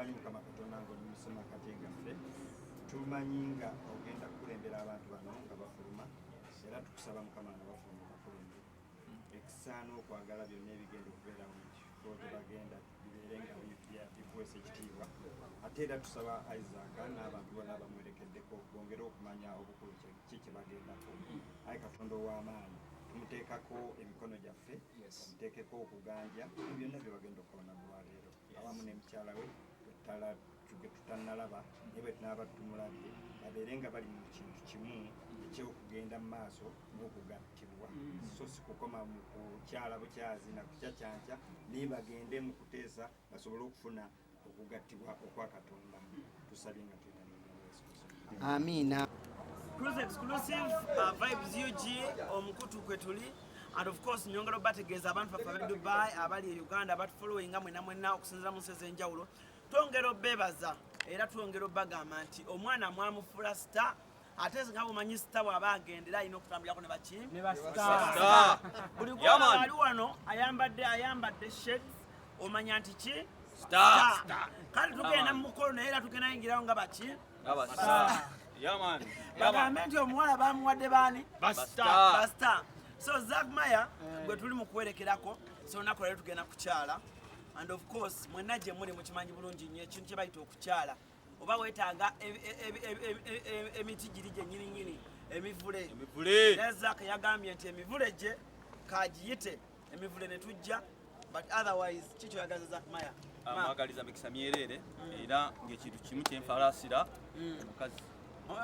tumanyi Mukama Katonda ng'omusoma kati gaffe tumanyi nga ogenda kukulembera abantu bano nga bafuluma era tukusaba Mukama nga bafuluma bakulembere ekisaana okwagala byonna ebigenda okubeerawo mu kifo gye bagenda bibeere nga bikwesa ekitiibwa ate era tusaba Isaac n'abantu bonna bamwerekeddeko bongere okumanya obukulu ki kye bagendako ayi Katonda ow'amaanyi tumuteekako emikono gyaffe tumuteekeko okuganja byonna bye bagenda okukola nagolwaleero awamu n'emukyala we tutannalaba naye bwe tunaaba tumulabye babeere nga bali mu kintu kimu ekyokugenda mu maaso n'okugattibwa so si kukoma mu kukyala bukyazi na kukyakyanca naye bagende mu kuteesa basobole okufuna okugattibwa okwa Katonda tusabye nga tulina Amina. CRUZ exclusive vibes UG omukutu kwetuli and of course nyongero bategeeza abantu bafa Dubai abali e Uganda abatu following mwena okusinzira mu nsi ez'enjawulo twongera bebaza era twongera bagamba nti omwana mwamufula star ate nga bumanyi star bw'aba agendera alina okutambulako ne baki star buli gwana ali wano ayambadde shades omanya nti ki star kale tugenda mu mukolo naye era tugenda yingirawo nga baki star yaman bagambe nti omuwala bamuwadde baani basta so Zack Maya gwe tuli mu kwerekerako so nako leero tugenda kukyala and of course mwenna gye muli mukimanyi bulungi nnyo ekintu kye bayita okukyala oba weetaaga emiti giri gye nnyininyini emivule era Zack yagambye nti emivule gye kagiyite emivule ne tujja but otherwise kikyo yagaza Zack Maya amagaliza mikisa myerere era ng'ekintu kimu kyenfalasira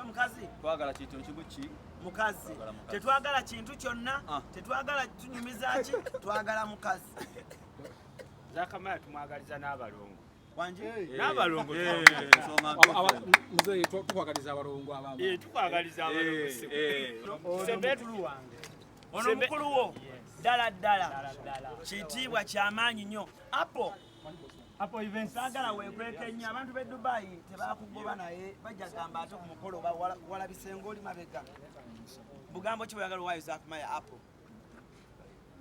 mukazi twagala kintu kimu ki mukazi tetwagala kintu kyonna tetwagala tunyumiza ki twagala mukazi Zack Maya tumwagaliza n'abalongo wanje n'abalongo mzee tukwagaliza abalongo abamu tukwagaliza abalongo sembe tulu wange ono mukulu wo ddala kitiibwa kyamaanyi nnyo apo events agala wekweke nnyo abantu b'e Dubai tebakugoba naye bajja gamba ate ku mukolo walabisenga oli mabega bugambo ki bweyagala owaayo Zack Maya apo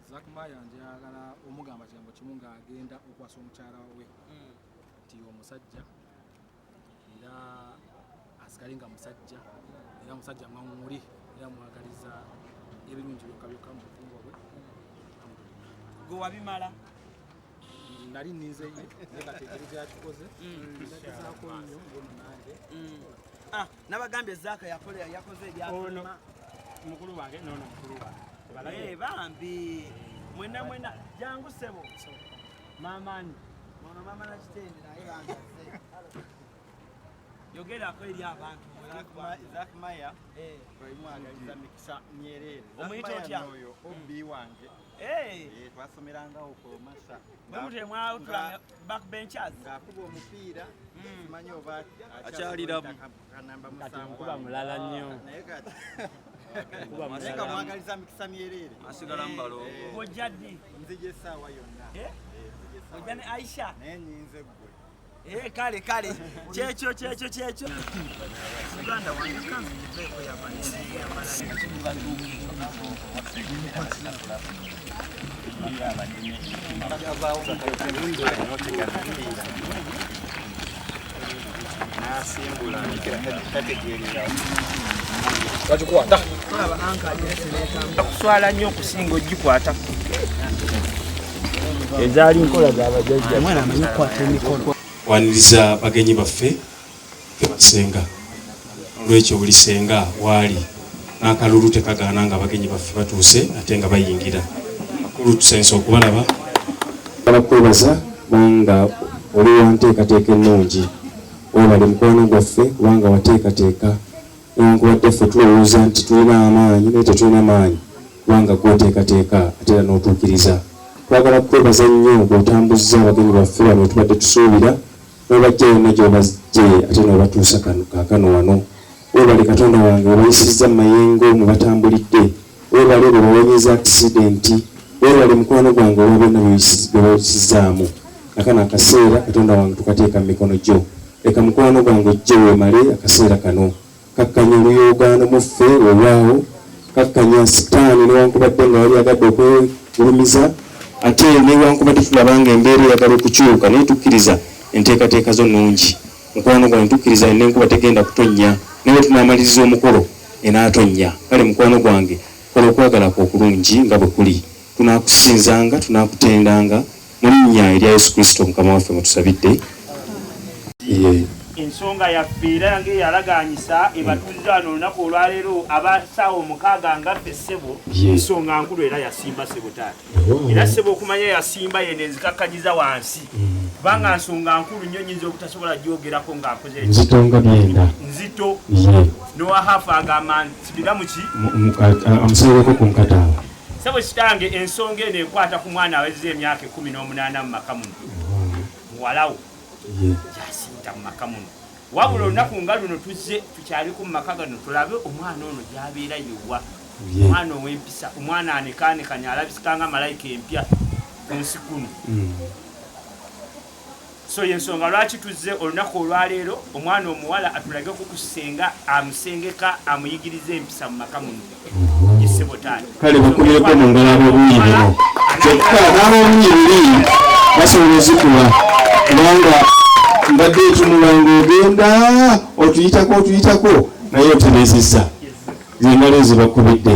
Zack Maya njagala omugamba kigambo kimu ng'agenda okwasa omukyala we nti omusajja era asigale nga musajja era musajja mwamuli era mwagaliza ebirungi byokka mu bufumbo bwe gwe wabimala nali ninze ngategereza yakikoze ndagezaako nnyo ng'omunange nabagambye Zack yakoze ebyafuluma mukulu wange nono mukulu wange Bambi mwena jangu sebo mamani ono mama na kitende naye bangaze yogerako eri abantu Zack Maya mwagaliza mikisa myerere omuyita otya oyo obi wange twasomerangawo ku masa bwemutemwawutula backbenchers ng'akuba omupiira simanyi oba akyaliramu kuba mulala nnyo naye nga mwagaliza mikisa myerere asigalamu balongo bwojjaddi nzija essaawa yonna ojja ne Aisha naye nyinze ggwe kale kyekyo Uganda wange kanzi njiveeko kuswala nnyo okusinga ogikwata ezaali nkola z'abajjajja mwana amanyi kukwata emikono waniriza bagenyi baffe tebasenga olwekyo buli senga waali n'akalulu tekagaana nga bagenyi baffe batuuse ate nga bayingira akulu tusensa okubalaba balakwebaza kubanga oli wanteekateeka ennungi webale mukwano gwaffe kubanga wateekateeka newankubadde ffe tulowooza nti tulina amaanyi naye tetulina maanyi kubanga gwoteekateeka ate era n'otuukiriza twagala kukwebaza nnyo bw'otambuzza abagenyi baffe bano tubadde tusuubira n'obajja yonna gy'obajje ate n'obatuusa kaakano wano webale Katonda wange webayisizza mu mayengo mwe batambulidde webale bwe bawonyeeza akisidenti webale mukwano gwange olwa byonna byebawisizzaamu nakano akaseera Katonda wange tukateeka mu mikono gyo leka mukwano gwange ojje weemale akaseera kano kakkanya oluyoogaano muffe olwawo kakkanya sitaani newankubadde nga wali agadde okwegulumiza ate newankubadde tulaba nga embeera eyagala okukyuka naye tukkiriza enteekateeka zo nnungi mukwano gwange tukkiriza n'enkuba tegenda kutonnya naye tunaamaliriza omukolo enaatonnya kale mukwano gwange kola okwagala kwo okulungi nga bwe kuli tunaakusinzanga tunaakutendanga mu linnya erya Yesu Kristo mukama waffe mutusabidde. ensonga yaffe era yange yalaganyisa ebatuuza wano olunaku olwaleero abasawo omukaaga ngaffe ssebo ensonga nkulu era yasimba ssebo taata era ssebo okumanya yasimba yene nzikakkanyiza wansi kubanga nsonga nkulu nnyo nyinza obutasobola gyogerako ng'akoze nzito nga byenda nzito nowahafu agamba nsibira muki amusaleko ku nkataawa ssebo kitange ensonga eno ekwata ku mwana awezza emyaka 18 mu maka muno muwalawo Cinta mu maka muno wabula olunaku nga luno tuzze tukyaliko mu maka gano tulabe omwana ono gy'abeera yewa omwana ow'empisa omwana anekaanekanya alabisikanga malayika empya ku nsi kuno so yensonga lwaki tuzze olunaku olwaleero omwana omuwala atulage kukusenga amusengeka amuyigirize empisa mu maka muno yesebo taata kale bakulireko mu ngalo ab'obuyi buno kyokka n'ab'obuyi buli basobola ozikuwa kubanga mbadde etunulanga ogenda otuyitako naye otereezezza zengalo ezo bakubidde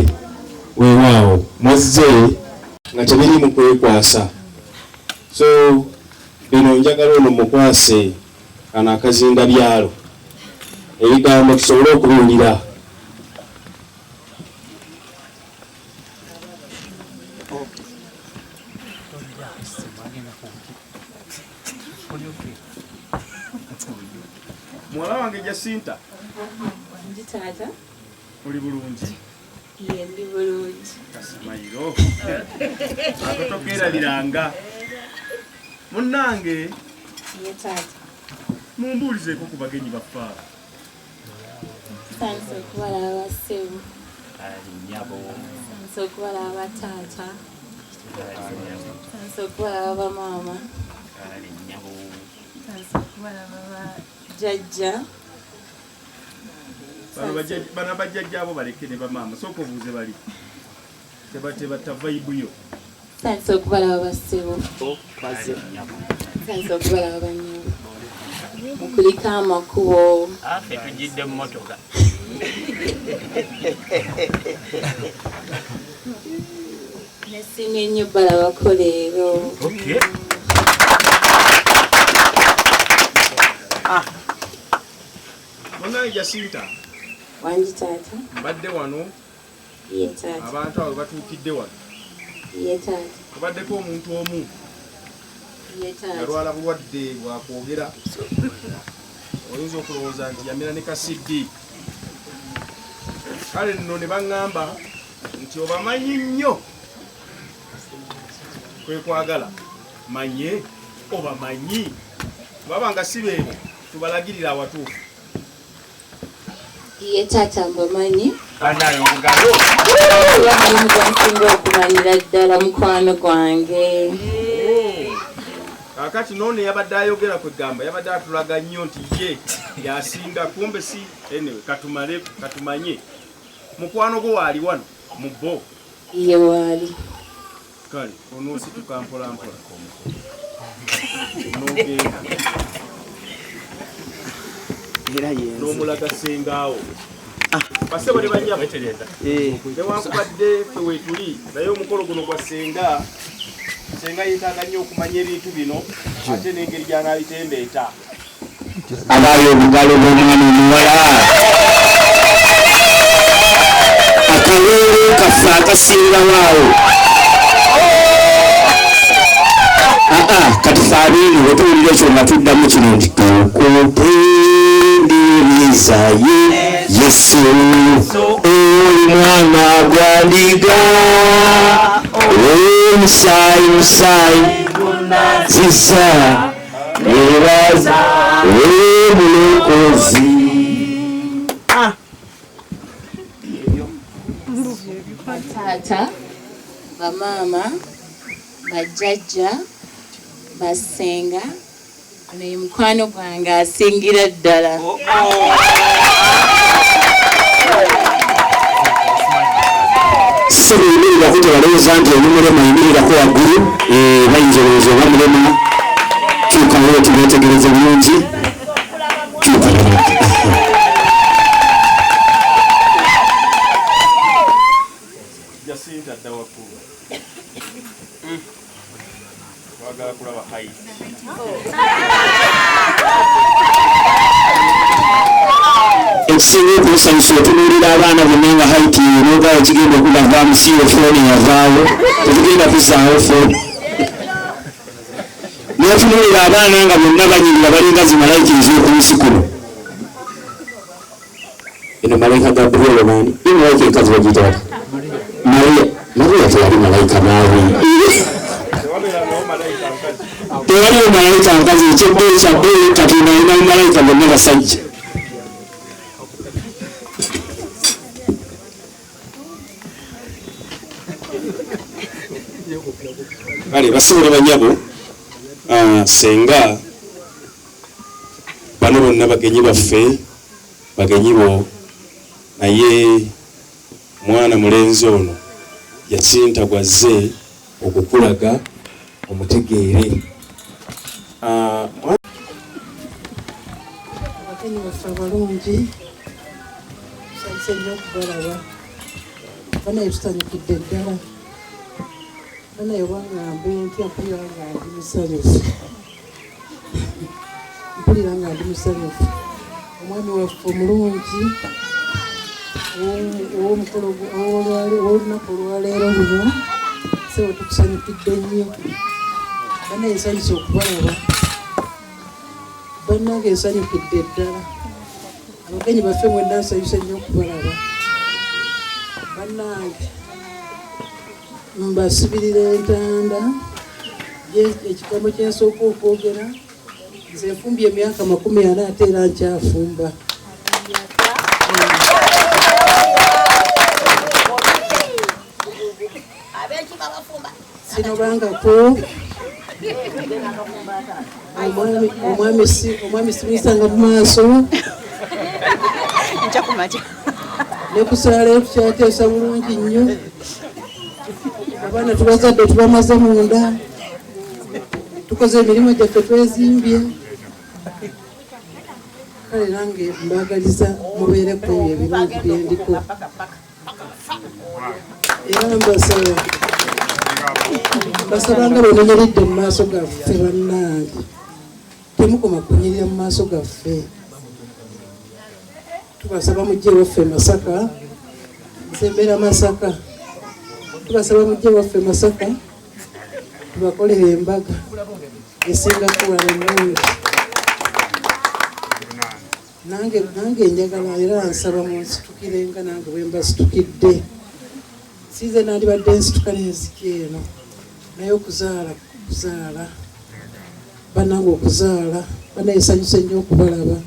weewaawo mwazze nga tebiri mu kwekwasa so bino njagala ono mukwase kana akazinda byalo ebigambo tusobole okubuulira muwala wange Cinta Tata oli bulungi ndi bulungi kasimayiro atotokeerabiranga munnange ye tata mumbuulizeko ku bagenyi baffe sanso okubalaba bassebo sanso okubalaba bataata sanso okubalaba bamaama sanso okubalaba bajjajja bana bajjajja abo baleke ne bamaama sooka obuuze bali tebatebata vaibuyo sanso okubalaba bassebo sanso okubalaba banyabo mukuliko amakubo ffe tujjidde mu motoka nesinga ennyo balabako leero munnange Cinta wangi taata mbadde wano ye taata abantu abo batuukidde wano ye taata kubaddeko omuntu omu ye taata yalwala bulwadde bwakwogera oyinza okulowooza nti yamera ne kasiddi kale nno ne baŋŋamba nti obamanyi nnyo kwekwagala manye obamanyi babanga si beebo tubalagirira awatuufu ye taata mbamanyi banayo mugalo bamulimu gwansinga okumanyira ddala mukwano gwange kakati noone yabadde ayogera kwegamba yabadde atulaga nnyo nti ye yasinga kumbe si anyway katumanye mukwano gwo waali wano mu bo ye waali kale onoosituka mpolampola nogenda n'omulaga sengaawo basebo ne banyabo newankubadde ffe weetuli naye omukolo guno gwa senga yeetaaga nnyo okumanya ebintu bino ate n'engeri gy'anaabitembeeta abaayo obugalo bw'omwana omuwala akaweero kaffe akasingawaawo kati faabiino bwetuwulira ekyo nga tuddamu kino nti tukutendereza Yesu oli mwana gwa ndiga omusaayi zisa nebaza omulokozi taata bamaama bajjajja basenga naye mukwano gwange asingira ddala sibeyimiriraku tebalowooza nti omumulema yimirirako waggulu bayinza olowooza oba mulema kyukayo tubetegereze bulungi Cinta adda waggulu wagala kulaba height ekisinga okunsanyusa otunuulira abaana bonna nga haiti n'ogaawo kigenda okubavaamu siyo fooni yavaawo tetugenda kuzaawo fooni n'otunuulira abaana nga bonna banyirira balinga zimalayika ez'oku nsi kuno eno malayika gabriel maani imalayika enkazi bagiyita bati Maria teyali malayika naawe tewaliwo malayika nkazi ekyebbeeyi kyabbeeyi katonda alina malayika bonna basajja kale basobole banyabo senga bano bonna bagenyi baffe bagenyi bo naye mwana mulenzi ono Cinta gwazze okukulaga omutegeere abagenyi baffe abalungi tusanyuse nnyo okubalaba banaye tutanyukidde ddala banaye wangambe ntya mpulira nga ndi musanyufu mpulira nga ndi musanyufu omwami waffe omulungi ow'olunaku olwaleero luno sewe tukusanyukidde nnyo banaye nsanyusa okubalaba bannange nsanyukidde ddala abagenyi baffe mwenna nsanyusa nnyo okubalaba bannange mbasibirira entanda ekigambo kyensooka okwogera nze nfumbye emyaka 40 ate era nkyafumba sinobangako omwami simusanga mu maaso nekusaala ekukyateesa bulungi nnyo abaana tubazadde tubamaze munda tukoze emirimu gyaffe twezimbye kale nange mbagaliza mubeereku ebyo ebirungi byendiko era mbasabanga bwenonyeredde mu maaso gaffe bannange temukoma kunyirira mu maaso gaffe tubasaba mujje waffe Masaka nze mbeera Masaka tubasaba mujje waffe Masaka tubakolere embaga esinga kuwala ennungi nange njagala era nsaba munsitukire nga nange bwe mbasitukidde siize nandibadde nsituka n'enziki eno naye okuzaala bannange okuzaala banaye nsanyuse nnyo okubalaba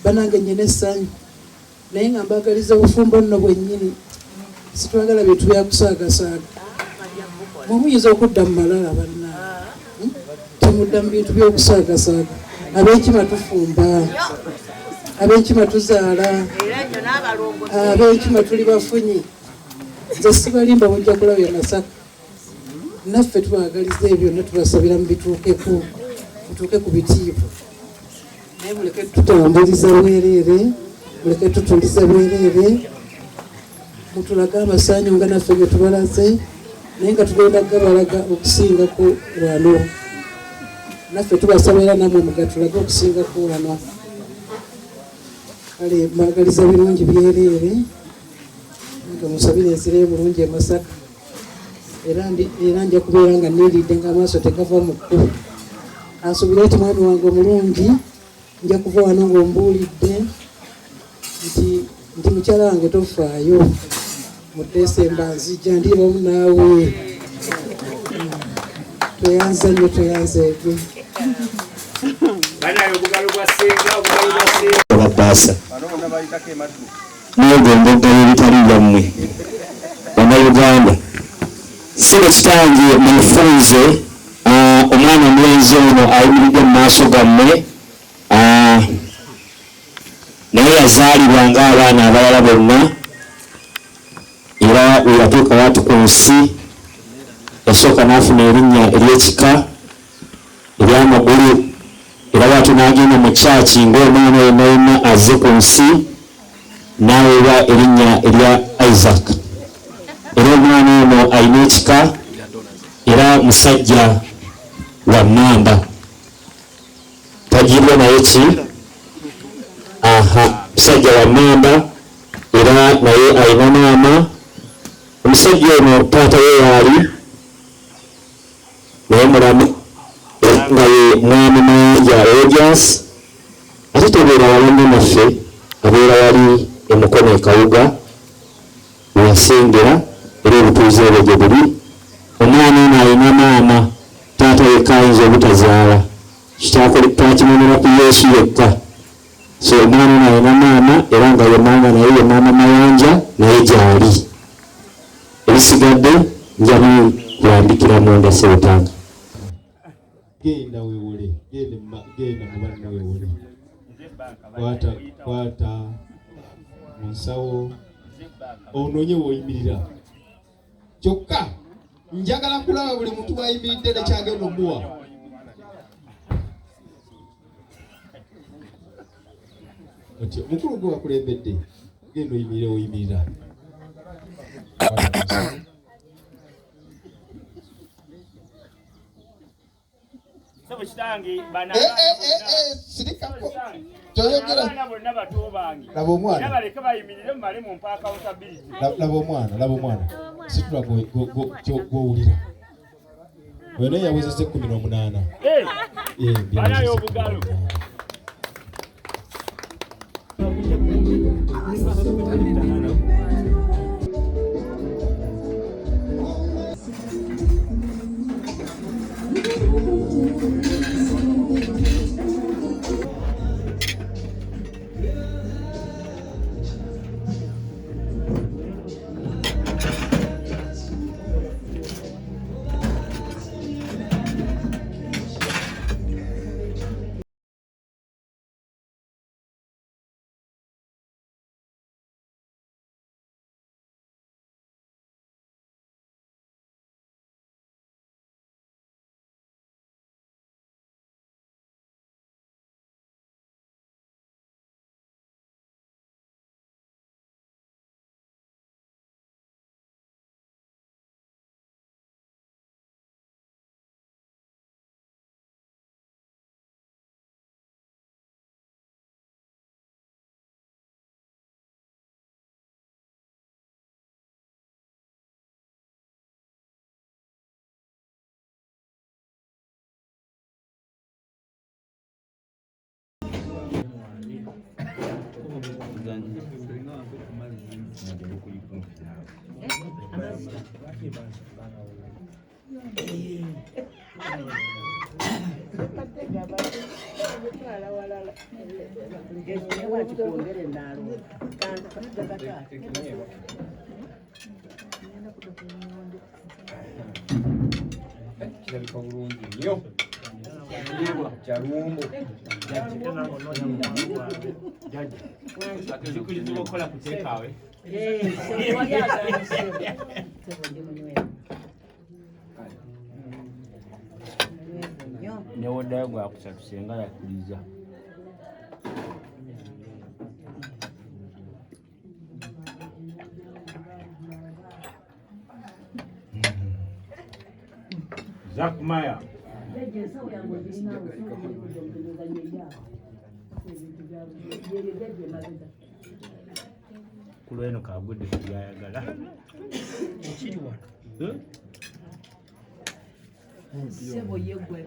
bannange nnyina essanyu naye nga mbagaliza obufumbo nno bwennyini situagala bintu byakusaagasaaga mwemuyinza okudda mu malala bannange temudda mu bintu byokusaagasaaga ab'enkima tufumba ab'enkima tuzaala ab'enkima tuli bafunyi nze sibalimba mujja kulaba e Masaka naffe tubagaliza ebyo byonna tubasabira mu mutuuke ku bitiibwa naye muleke tutambuliza bwereere muleke tutuliza bwereere mutulage amasanyu nga naffe ge tubalaze naye nga tugenda gabalaga okusingako wano naffe tubasabira namwe mugatulage okusingako wano kale mbagaliza birungi byereere nga musabire enzire bulungi e Masaka era nja kubeera nga neeridde nga amaaso tegava mu kkubo ansuubire nti mwami wange omulungi nja kuva wano ng'ombuulidde nti mukyala wange tofaayo mu Desemba nzija ndibamu naawe toyanza nnyo toyanzeege abapaasa n'ogombogayo ebitali byammwe Bannayuganda sino kitange mwefunze omwana omulenzi ono ayimiridde mu maaso gammwe naye yazaalibwa ng'abaana abalala bonna era we yatuuka watu ku nsi yasooka n'afuna erinnya ery'ekika eryamuyamba amagulu era bwatyo n'agenda mu kyaki ng'omwana yenna azze ku nsi n'aweebwa erinnya erya Isaac. Era omwana ono alina ekika era musajja wa mmamba. Tagiirwa naye ki? Musajja wa mmamba era naye alina maama. Omusajja ono taata we yaali naye mulamu nga ye mwami Mayanja Audience, ate tebeera walambe naffe, abeera wali emukono ekawuga weyasengera era obutuuze obwo gye buli. Omwana ono alina maama, taata yekka ayinza obutazaala, twakimanyira ku Yesu yekka. So omwana ono alina maama era nga ye maama naye ye maama Mayanja naye gy'ali. Ebisigadde njabi kulambikira munda Ssebutanga. Genda weewole, genda mu banna weewole. Kwata mu nsawo onoonye w'oyimirira. Kyokka njagala kulaba buli muntu bw'ayimiridde nekyagenda omuwa. Otyo mukulu gwe wakulembedde, genda oyimirire w'oyimirira. Laba omwana situla gw'owulira oyo naye yawezezza 18. Banayo obugalo. Newodayo gwakusatu senga yakuliza. Zak Maya. Kulweno kagudde kuyayagala. Ekiri wano. Sebo yegwe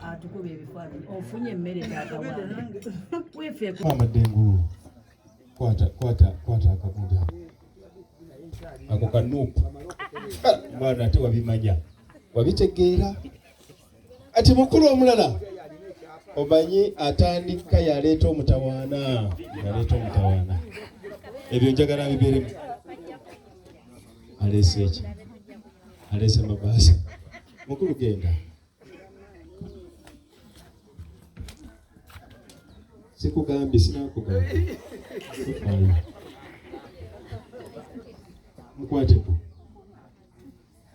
atukuba ebifaananyi ofunye emmere taatawaana weefeeko amadengulu kwata akaguda ako kanuupu mwana ate wabimanya wabitegeera ati mukulu omulala omanyi atandika yaleeta omutawaana ebyo njagala bibeeremu aleese eki aleese mabaasa mukulu genda sikugambye sinakugambye mukwateko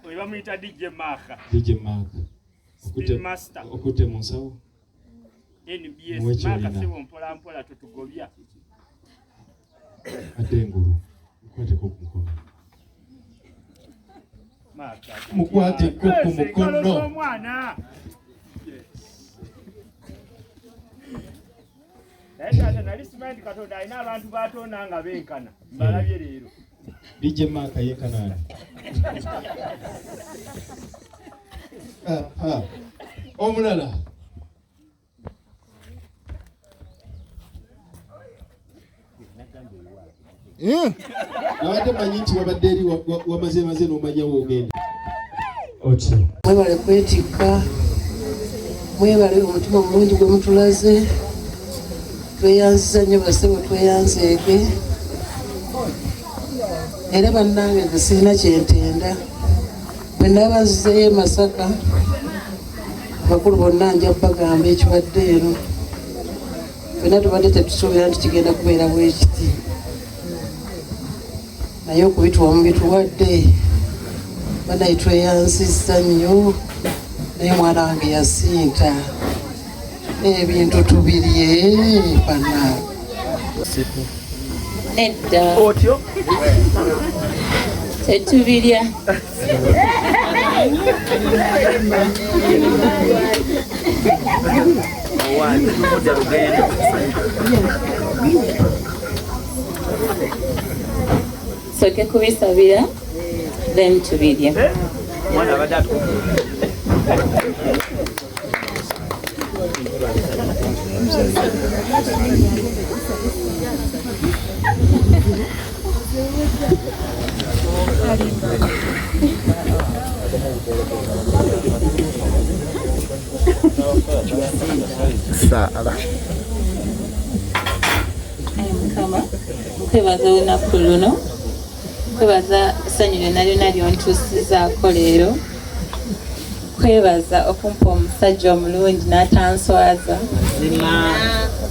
oyo bamuyita DJ Maka master okutte mu nsawo NBS maka sebo mpola mpola tutugobya ate engulu mukwateko ku mukono mukwateko ku mukono omwana naye nali simanyi Katonda alina abantu batonda nga benkana mbalabye leero DJ Maka yenkanaani omulala abadde manyi nti wabadde eri wamaze n'omanyawo ogenda otyo mwebale kwetikka mwebale omutima omulungi gwe mutulaze tweyanziza nnyo basebo tweyanzeege era bannange nze sirina kyentenda bwe naaba nzizeeyo Masaka abakulu bonna nja bagamba ekibadde eno fena tubadde tetusuubira nti kigenda kubeera bwekiti naye okubituwamu bituwadde banaye tweyanzizza nnyo naye mwana wange yasinta ebintu tubirye bannange nedda otyo tetubirya soke kubisabira then tubirya mwana abadde Mukama kwebaza olunaku luno kwebaza essanyu lyonna lyonna lyontuusizaako leero kwebaza okumpa omusajja omulungi n'atanswaza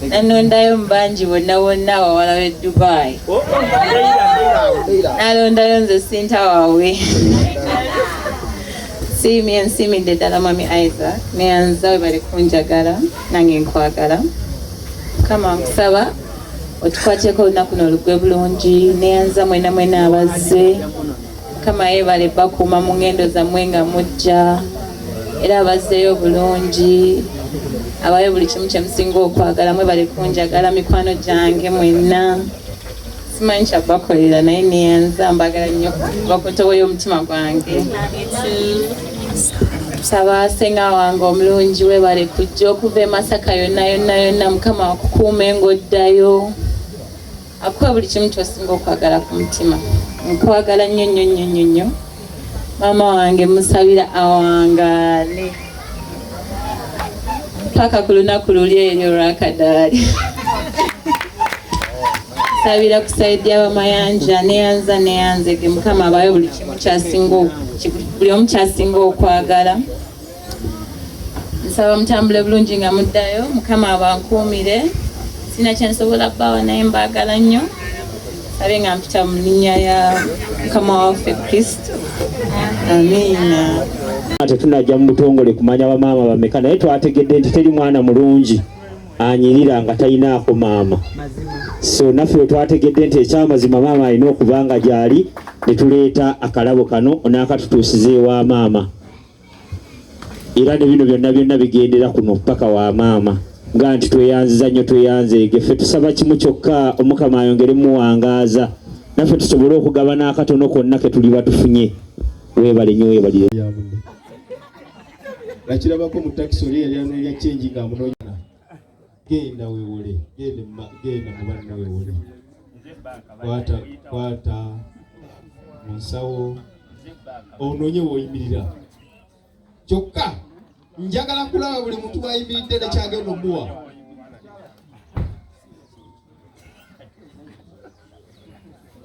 nanondayo mu bangi bonna bonna wawala w'e Dubai nalondayo nze Cinta waawe nsiimidde ddala Mwami Isaac neyanza we bali kunjagala nange nkwagala Mukama nkusaba otukwateko olunaku n'olugwe bulungi neyanza mwena abazze Mukama yeebale bakuuma mu ngendo zammwe nga mujja era abazzeeyo bulungi abayo buli kimu kye musinga okwagala mwebale kunjagala mikwano gyange mwenna simanyi kyabakolera naye neyanza mbagala nnyo bakuntoboya omutima gwange saba senga wange omulungi webale kujja okuva e Masaka yonna Mukama akukuume ng'oddayo akuwa buli kimu ky'osinga okwagala ku mutima nkwagala nnyo maama wange musabira awangaale paka ku lunaku luli eryo olwakadaali sabira kusaidia abamayanja neyanzege Mukama abayo buli omu kyasinga okwagala nsaba mutambule bulungi nga muddayo Mukama abankuumire sina kyensobola bbaawa naye mbaagala nnyo sabe nga mpita mu linnya ya Mukama waffe Kristo amiina tetunajja mu butongole kumanya bamaama bameka naye twategedde nti teri mwana mulungi anyirira nga talinaako maama so naffe we twategedde nti ekyamazima maama alina okuba nga gyali ne tuleeta akalabo kano onaakatutuusiza ewa maama era ne bino byonna bigendera kuno paka wa maama nga nti tweyanziza nnyo tweyanzeege ffe tusaba kimu kyokka Omukama ayongere muwangaaza naffe tusobole okugaba n'akatono konna ke tuli batufunye weebale nnyo weebalire nakirabako mu takisi oli yali anoonya kyenji ng'amunoonya genda weewole genda mu banna weewole kwata mu nsawo onoonye w'oyimirira kyokka njagala kulaba buli muntu bw'ayimiridde nekyagenda omuwa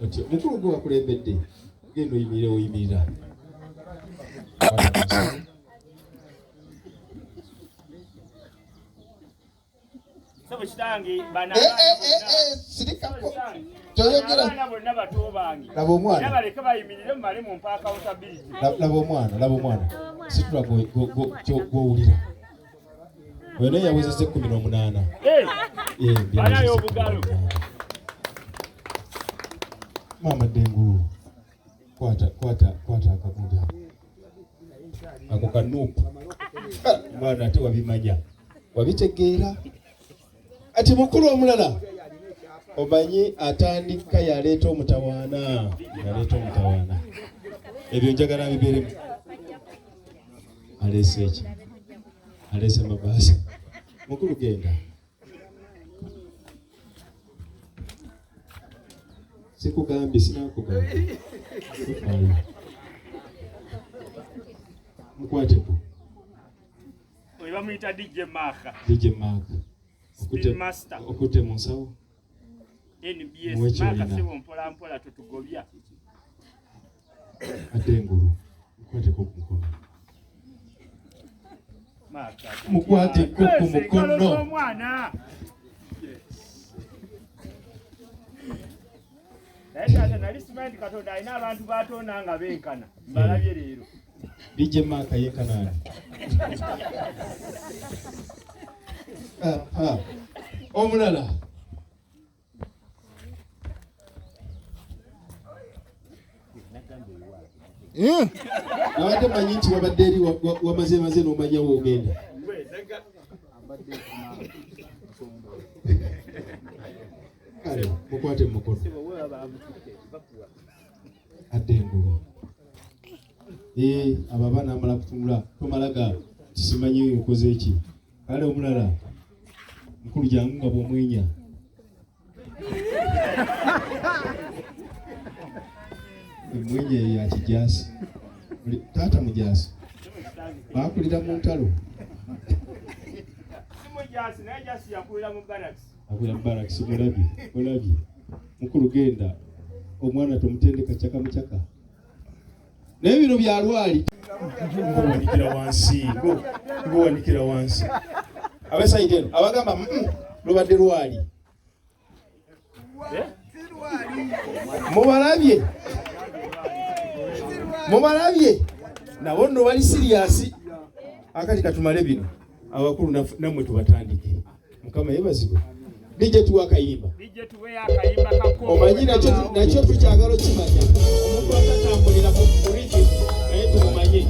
otyo mukulu gwe wakulembedde genda oyimirire oyimirira sirikako Abaana bonna bato bange. Laba omwana. Nabaleke bayimirire mmale mu mpa accountability. Laba omwana. Situla gw'owulira. Wena yawezezza 18. Bana y'obugalo. Mama Dengulu. Kwata akagundi. Ako kanupu. Mwana ate wabimanya. Wabitegeera. Ati mukulu omulala. Omanyi atandika yaleeta omutawaana. Ebyo njagala bibeeremu. Aleese eki. Aleese mabaasa. Mukulu genda. Sikugambye sinakugambye. Mukwateko. Oyo bamuyita DJ Maka. Okute mu nsawo. NBS Maka sebo mpola mpola tutugobya. Ate engulu. Mukwateko ku mukono. Maka. Mukwateko ku mukono. Mwana. Ate nali simanyi Katonda alina abantu batonda nga benkana. Balabye leero. DJ Maka yenkana. Omulala. Abadde manyi nti wabadde eri wamaze n'omanya woogenda. Kale, mukwate mu mukono. Adde engulu. Abo abaana amala kutunula tomalaga kisimanyi okoze eki. Kale omulala mukulu jangu nga bw'omwenya. Emwenye ya kijasi. Tata mujasi. Bakulira mu ntalo. Mujasi naye jasi yakulira mu barracks. Akulira mu barracks mulabi. Mukulu genda. Omwana tomutendeka chaka muchaka. Naye bino bya lwali. Ngowanikira wansi. Abasayideno abagamba lubadde lwali. Mubalabye. Nabo nno bali serious. Akati katumale bino. Abakulu namwe tubatandike. Mukama yebazibwe. DJ tuwa akayimba. DJ tuwe akayimba kako. Omanyi nakyo tukyagala kimanya. Omuntu atatambulira ku rhythm naye tumumanyi.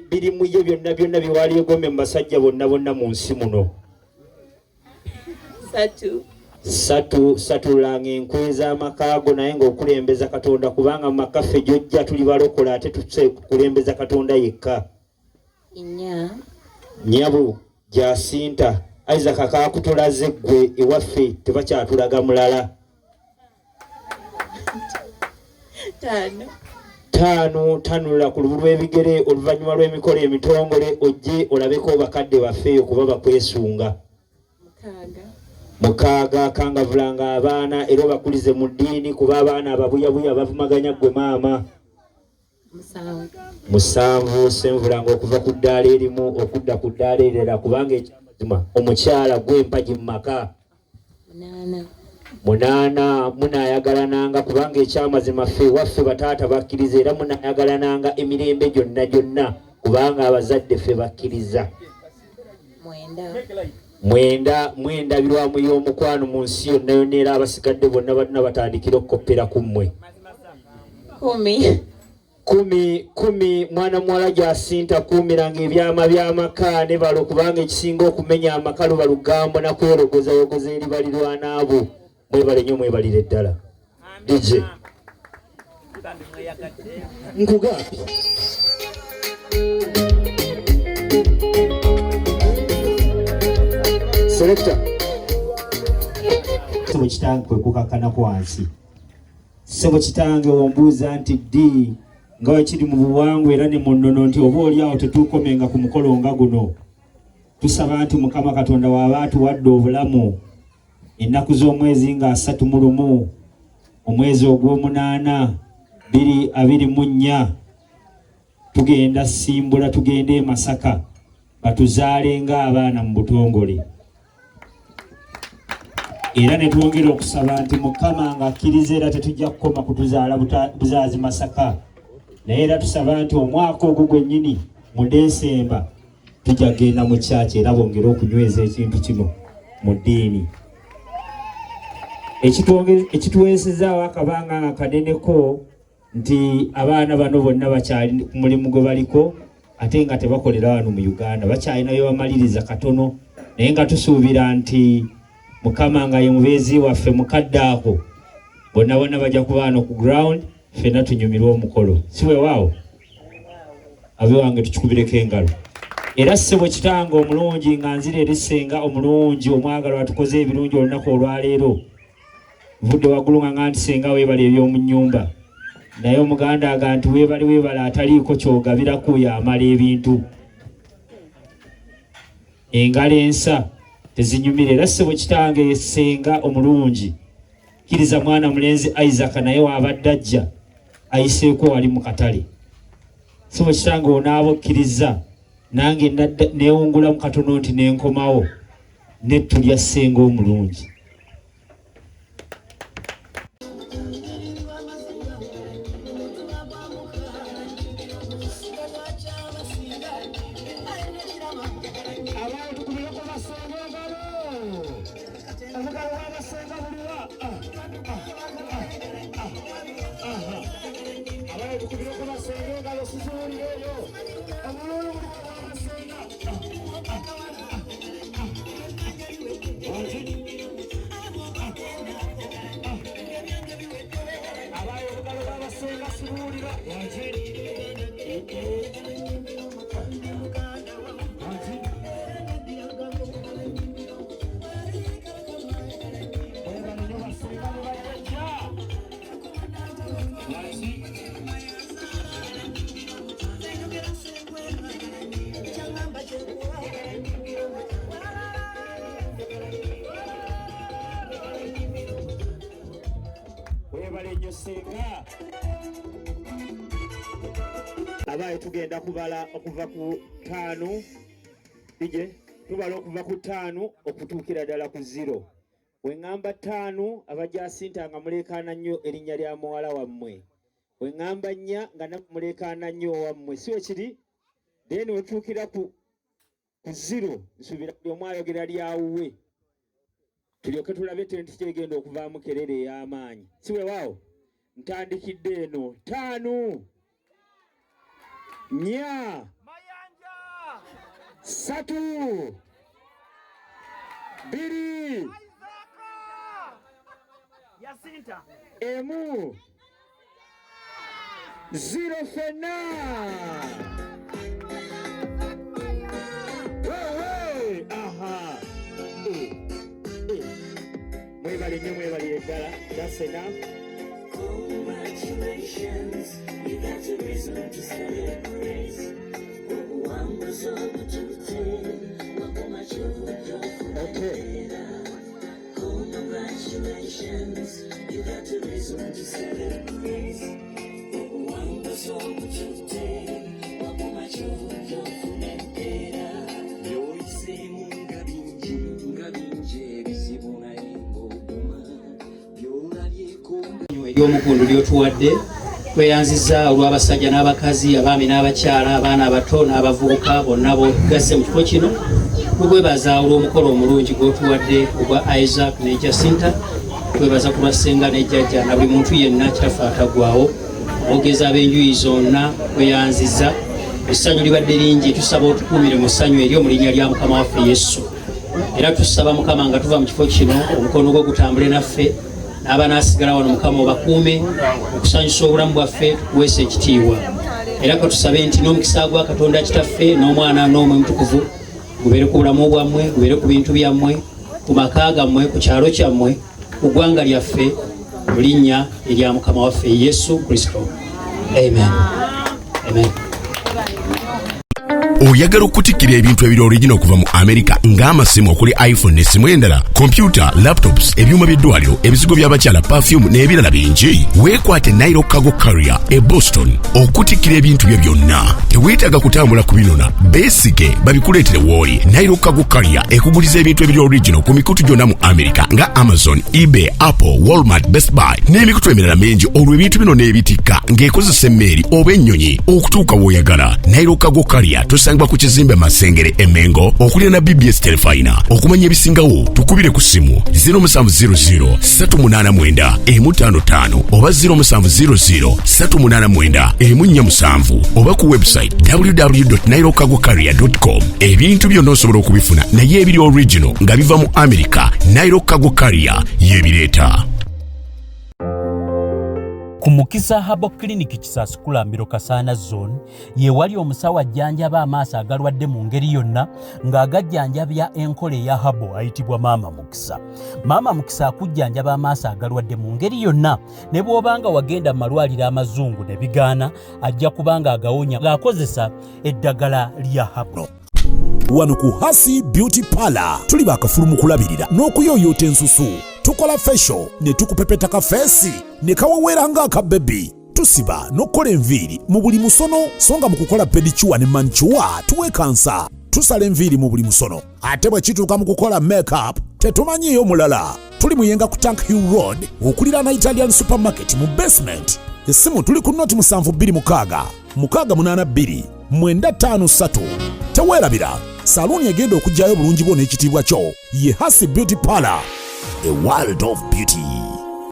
Biri muyo byonna biwali egombe mbasajja bonna mu nsi muno. Satu lange nkweza amakago naye ng'okulembeza Katonda kubanga mu makaffe jojja tuli balokola ate tutse kulembeza Katonda yekka. Nyabu ja Cinta Isaac akakutulaze gwe ewaffe tebakyatulaga mulala. 5 tanula ku lubu lw'ebigere oluvannyuma lw'emikolo emitongole ojje olabeko bakadde baffe okuba bakwesunga. 6 kangavulanga abaana era bakulize mu ddiini kuba abaana ababuyabuya bavumaganya gwe maama. 7 senvulanga okuva ku ddaala erimu okudda ku ddaala erera kubanga ekyamazima omukyala gw'empagi mu maka. Munana munayagalananga kubanga ekyamazima ffe waffe bataata bakkiriza era munayagalananga emirembe gyonna kubanga abazadde ffe bakkiriza. Mwendabirwamu y'omukwano mu nsi yonna yonna era abasigadde bonna balina batandikira okukopera ku mmwe. 10 mwana muwala Cinta kuumiranga ebyama by'amaka ne balo kubanga ekisinga okumenya amaka luba lugambo nakwerogozayogoza eri balirwana abo. Mwebale nnyo mwebalire ddala. DJ Nkugapi Selector Sebo kitange kwe kukakana kwansi. Sebo kitange ombuuza nti ddi nga wekiri mu buwangwa era ne mu nnono nti oba oli awo tetuukomenga ku mukolo nga guno. Tusaba nti Mukama Katonda w'abantu wadde obulamu ennaku z'omwezi nga 31 omwezi ogw'omunaana 2024 tugenda simbula tugenda e Masaka batuzaale ng'abaana mu butongole. Era ne twongera okusaba nti Mukama ng'akkiriza era tetujja kukoma kutuzaala buzaazi Masaka. Naye era tusaba nti omwaka ogwo gwennyini mu Desemba tujja genda mu kyaki era bongere okunyweza ekintu kino mu ddiini. Ekituweesezaawo akabanga nga kaneneko nti abaana bano bonna bakyali ku mulimu gwe baliko ate nga tebakolera wano mu Uganda, bakyalina bye bamaliriza katono, naye nga tusuubira nti Mukama nga ye mubeezi waffe mukadde ako bonna bonna bajja kuba wano ku ground ffenna tunyumirwa omukolo. Si weewaawo abe wange tukikubireko engalo. Era ssebo kitange omulungi nga nzira eri ssenga omulungi omwagalwa tukoze ebirungi olunaku olwaleero. Vudde waggulu nga nti senga weebala eby'omu nnyumba. Naye Omuganda aga nti weebala ataliiko ky'ogabira kuyo amala ebintu. Engalo ensa tezinyumira. Era ssebo kitange ssenga omulungi kkiriza mwana mulenzi Isaac naye w'abadde ajja ayiseeko wali mu katale. Ssebo kitange onaaba okkiriza nange neewungula mu katono nti nenkomawo nettu lya ssenga omulungi. Abaye tugenda kubala okuva ku 5 ije tubala okuva ku 5 okutuukira ddala ku 0. Bwe ŋŋamba 5 abajja Cinta nga mulekaana nnyo erinnya lya muwala wammwe. Bwe ŋŋamba 4 nga namwe mulekaana nnyo wammwe. Si we kiri? Then otuukira ku 0 nsuubira buli omu ayogera lyawuwe. Tulyoke tulabe tenti kyegenda okuvaamu kerere ey'amaanyi. Si weewaawo? Ntandikidde eno 5 Nya Satu Biri Cinta Emu 0 fena wewe aha mwebale nnyo mwebalire ddala. That's enough. Congratulations, you got a reason to celebrate. Okay. Congratulations, you got a reason to celebrate. ery'omugundu lyotuwadde. Tweyanziza olw'abasajja n'abakazi, abaami n'abakyala, abaana abato n'abavubuka bonna bogasse mu kifo kino. Tukwebaza olw'omukolo omulungi gw'otuwadde ogwa Isaac ne Cinta. Twebaza ku lwasenga ne jjajja na buli muntu yenna kitaffe atagwawo. Ogeza ab'enjuyi zonna tweyanziza. Essanyu libadde lingi, tusaba otukuumire mu ssanyu eryo mu linnya lya Mukama waffe Yesu. Era tusaba Mukama nga tuva mu kifo kino omukono gwo gutambule naffe, n'abanaasigala wano Mukama obakuume, okusanyusa obulamu bwaffe tukuweesa ekitiibwa. Era ka tusabe nti n'omukisa gwa Katonda Kitaffe n'Omwana n'Omwoyo Omutukuvu gubeere ku bulamu bwammwe, gubeere ku bintu byammwe, ku maka gammwe, ku kyalo kyammwe, ku ggwanga lyaffe, mu linnya erya Mukama waffe Yesu Kristo. Amen. Amen. Oyagala okutikkira ebintu ebiri original okuva mu America ng'amasimu okuli iPhone n'essimu endala, computer, laptops, ebyuma by'eddwaliro, ebizigo by'abakyala, perfume n'ebirala bingi. Weekwate Nairo Cargo Carrier e Boston okutikkira ebintu bye byonna. Teweetaaga kutambula kubinona, beesige babikuleetere w'oli. Nairo Cargo Carrier ekuguliza ebintu ebiri original ku mikutu gyonna mu America nga Amazon, eBay, Apple, Walmart, Best Buy n'emikutu emirala mingi. Olwo ebintu bino n'ebitikka ng'ekozesa emmeeri oba ennyonyi okutuuka w'oyagala. Nairo Cargo Carrier tusangibwa ku kizimbe Masengere Emengo okulira na BBS Telefina. Okumanya ebisingawo tukubire ku simu 0700 389 155 oba 0700 389 147 oba ku website www.nairocargocarrier.com. Ebintu byonna osobola okubifuna naye ebiri original nga biva mu America. Nairo Cargo Carrier yebireeta. Ku Mukisa Habo Clinic Kisaasikulambiro Kasaana Zone ye wali omusawo ajjanjaba amaaso agalwadde mu ngeri yonna ng'agajjanjabya enkola eya habo ayitibwa Maama Mukisa. Maama Mukisa akujjanjaba amaaso agalwadde mu ngeri yonna, ne bw'obanga wagenda mu malwaliro amazungu ne bigaana ajja kubanga agawonya ng'akozesa eddagala lya habo. Wano ku Hasi Beauty Parlor tuli bakafulu mu kulabirira n'okuyooyoota ensusu. Tukola facial ne tukupepeta ka face ne kawawera nga aka baby. Tusiba n'okola enviiri mu buli musono, songa mu kukola pedicure ne manicure tuwekansa. Tusala enviiri mu buli musono. Ate bwe kituuka mu kukola makeup tetumanyiyo mulala. Tuli muyenga ku Tank Hill Road okulira na Italian Supermarket mu basement. Essimu tuli ku noti 72 682 953. Teweerabira, saluni egenda okujjayo bulungi bwo n'ekitiibwa kyo ye Hasi Beauty Parlor, a world of beauty.